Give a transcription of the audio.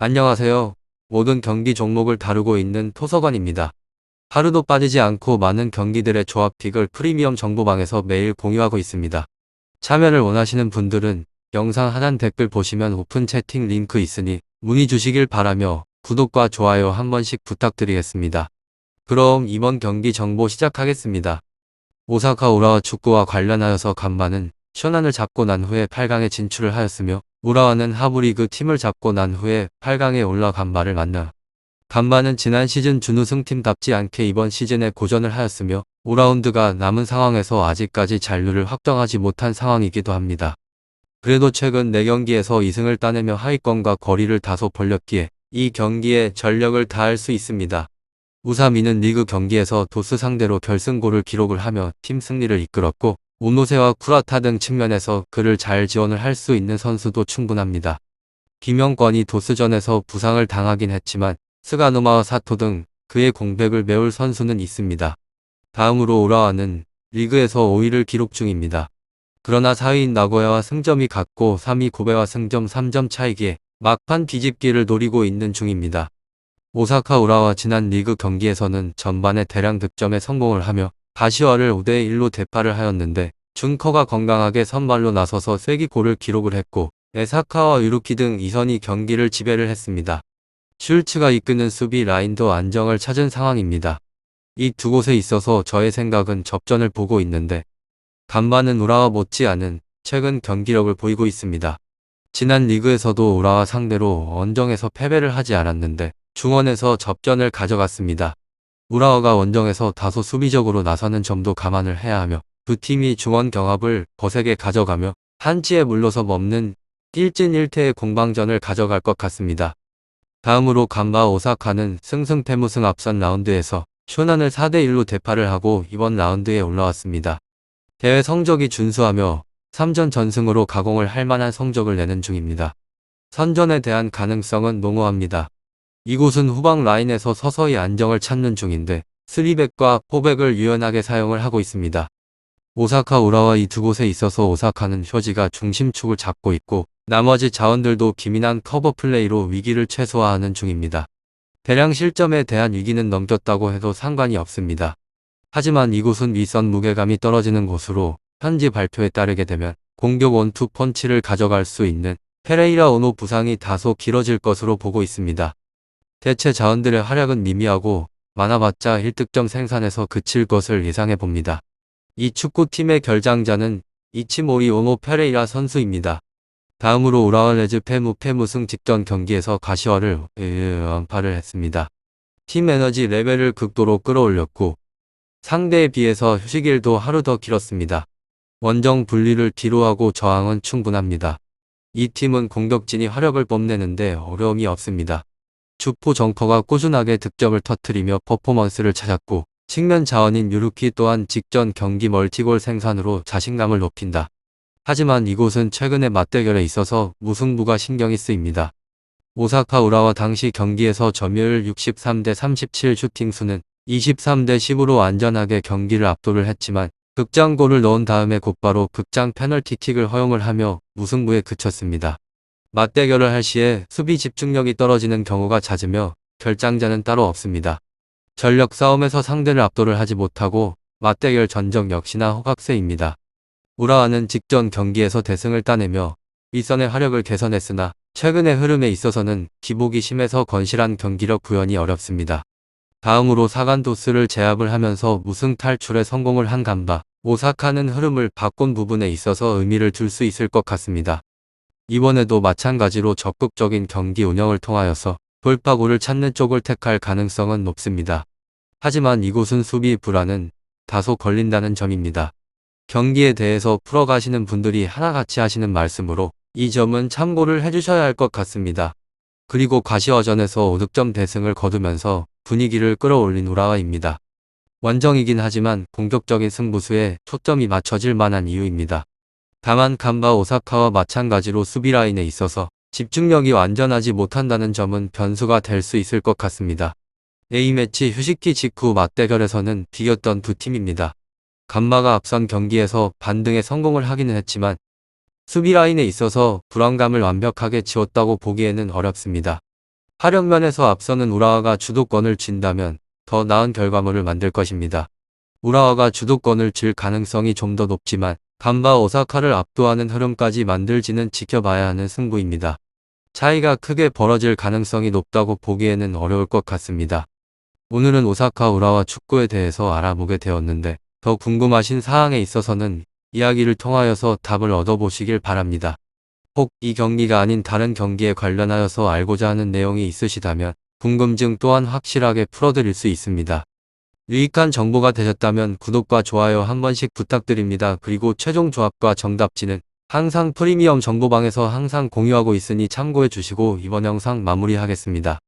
안녕하세요. 모든 경기 종목을 다루고 있는 토서관입니다. 하루도 빠지지 않고 많은 경기들의 조합픽을 프리미엄 정보방에서 매일 공유하고 있습니다. 참여를 원하시는 분들은 영상 하단 댓글 보시면 오픈 채팅 링크 있으니 문의 주시길 바라며 구독과 좋아요 한 번씩 부탁드리겠습니다. 그럼 이번 경기 정보 시작하겠습니다. 오사카 우라와 축구와 관련하여서 간바는 션안을 잡고 난 후에 8강에 진출을 하였으며 우라와는 하부리그 팀을 잡고 난 후에 8강에 올라 간바를 만나 간바는 지난 시즌 준우승팀답지 않게 이번 시즌에 고전을 하였으며 5라운드가 남은 상황에서 아직까지 잔류를 확정하지 못한 상황이기도 합니다. 그래도 최근 4경기에서 2승을 따내며 하위권과 거리를 다소 벌렸기에 이 경기에 전력을 다할 수 있습니다. 우사미는 리그 경기에서 도스 상대로 결승골을 기록을 하며 팀 승리를 이끌었고 오노세와 쿠라타 등 측면에서 그를 잘 지원을 할 수 있는 선수도 충분합니다. 김영권이 도스전에서 부상을 당하긴 했지만 스가노마와 사토 등 그의 공백을 메울 선수는 있습니다. 다음으로 우라와는 리그에서 5위를 기록 중입니다. 그러나 4위인 나고야와 승점이 같고 3위 고베와 승점 3점 차이기에 막판 뒤집기를 노리고 있는 중입니다. 오사카 우라와 지난 리그 경기에서는 전반에 대량 득점에 성공을 하며 가시와를 5대1로 대파를 하였는데 준커가 건강하게 선발로 나서서 쐐기골을 기록을 했고 에사카와 유루키 등 이선이 경기를 지배를 했습니다. 슐츠가 이끄는 수비 라인도 안정을 찾은 상황입니다. 이 두 곳에 있어서 저의 생각은 접전을 보고 있는데 간바는 우라와 못지않은 최근 경기력을 보이고 있습니다. 지난 리그에서도 우라와 상대로 원정에서 패배를 하지 않았는데 중원에서 접전을 가져갔습니다. 우라와가 원정에서 다소 수비적으로 나서는 점도 감안을 해야 하며 두 팀이 중원 경합을 거세게 가져가며 한치에 물러서 먹는 1진 1퇴의 공방전을 가져갈 것 같습니다. 다음으로 간바 오사카는 승승패무승 앞선 라운드에서 쇼난을 4대1로 대파를 하고 이번 라운드에 올라왔습니다. 대회 성적이 준수하며 3전 전승으로 가공을 할 만한 성적을 내는 중입니다. 선전에 대한 가능성은 농후합니다. 이곳은 후방 라인에서 서서히 안정을 찾는 중인데 3백과 4백을 유연하게 사용을 하고 있습니다. 오사카 우라와 이 두 곳에 있어서 오사카는 효지가 중심축을 잡고 있고 나머지 자원들도 기민한 커버 플레이로 위기를 최소화하는 중입니다. 대량 실점에 대한 위기는 넘겼다고 해도 상관이 없습니다. 하지만 이곳은 윗선 무게감이 떨어지는 곳으로 현지 발표에 따르게 되면 공격 원투 펀치를 가져갈 수 있는 페레이라 오노 부상이 다소 길어질 것으로 보고 있습니다. 대체 자원들의 활약은 미미하고 많아봤자 1득점 생산에서 그칠 것을 예상해 봅니다. 이 축구팀의 결장자는 이치모리 오노 페레이라 선수입니다. 다음으로 우라와 레즈 패무승 직전 경기에서 가시와를 완파를 했습니다. 팀 에너지 레벨을 극도로 끌어올렸고 상대에 비해서 휴식일도 하루 더 길었습니다. 원정 분리를 뒤로하고 저항은 충분합니다. 이 팀은 공격진이 화력을 뽐내는데 어려움이 없습니다. 주포 정커가 꾸준하게 득점을 터뜨리며 퍼포먼스를 찾았고 측면 자원인 유루키 또한 직전 경기 멀티골 생산으로 자신감을 높인다. 하지만 이곳은 최근의 맞대결에 있어서 무승부가 신경이 쓰입니다. 오사카 우라와 당시 경기에서 점유율 63대 37 슈팅 수는 23대 10으로 안전하게 경기를 압도를 했지만 극장골을 넣은 다음에 곧바로 극장 페널티킥을 허용을 하며 무승부에 그쳤습니다. 맞대결을 할 시에 수비 집중력이 떨어지는 경우가 잦으며 결장자는 따로 없습니다. 전력 싸움에서 상대를 압도를 하지 못하고 맞대결 전적 역시나 허각세입니다. 우라와는 직전 경기에서 대승을 따내며 윗선의 화력을 개선했으나 최근의 흐름에 있어서는 기복이 심해서 건실한 경기력 구현이 어렵습니다. 다음으로 사간도스를 제압을 하면서 무승 탈출에 성공을 한 간바 오사카는 흐름을 바꾼 부분에 있어서 의미를 둘 수 있을 것 같습니다. 이번에도 마찬가지로 적극적인 경기 운영을 통하여서 돌파구를 찾는 쪽을 택할 가능성은 높습니다. 하지만 이곳은 수비 불안은 다소 걸린다는 점입니다. 경기에 대해서 풀어가시는 분들이 하나같이 하시는 말씀으로 이 점은 참고를 해주셔야 할 것 같습니다. 그리고 가시화전에서 5득점 대승을 거두면서 분위기를 끌어올린 우라와입니다. 원정이긴 하지만 공격적인 승부수에 초점이 맞춰질 만한 이유입니다. 다만 간바 오사카와 마찬가지로 수비 라인에 있어서 집중력이 완전하지 못한다는 점은 변수가 될 수 있을 것 같습니다. A매치 휴식기 직후 맞대결에서는 비겼던 두 팀입니다. 간바가 앞선 경기에서 반등에 성공을 하기는 했지만 수비 라인에 있어서 불안감을 완벽하게 지웠다고 보기에는 어렵습니다. 화력면에서 앞서는 우라와가 주도권을 쥔다면 더 나은 결과물을 만들 것입니다. 우라와가 주도권을 쥘 가능성이 좀 더 높지만 간바 오사카를 압도하는 흐름까지 만들지는 지켜봐야 하는 승부입니다. 차이가 크게 벌어질 가능성이 높다고 보기에는 어려울 것 같습니다. 오늘은 오사카 우라와 축구에 대해서 알아보게 되었는데 더 궁금하신 사항에 있어서는 이야기를 통하여서 답을 얻어보시길 바랍니다. 혹 이 경기가 아닌 다른 경기에 관련하여서 알고자 하는 내용이 있으시다면 궁금증 또한 확실하게 풀어드릴 수 있습니다. 유익한 정보가 되셨다면 구독과 좋아요 한 번씩 부탁드립니다. 그리고 최종 조합과 정답지는 항상 프리미엄 정보방에서 항상 공유하고 있으니 참고해 주시고 이번 영상 마무리하겠습니다.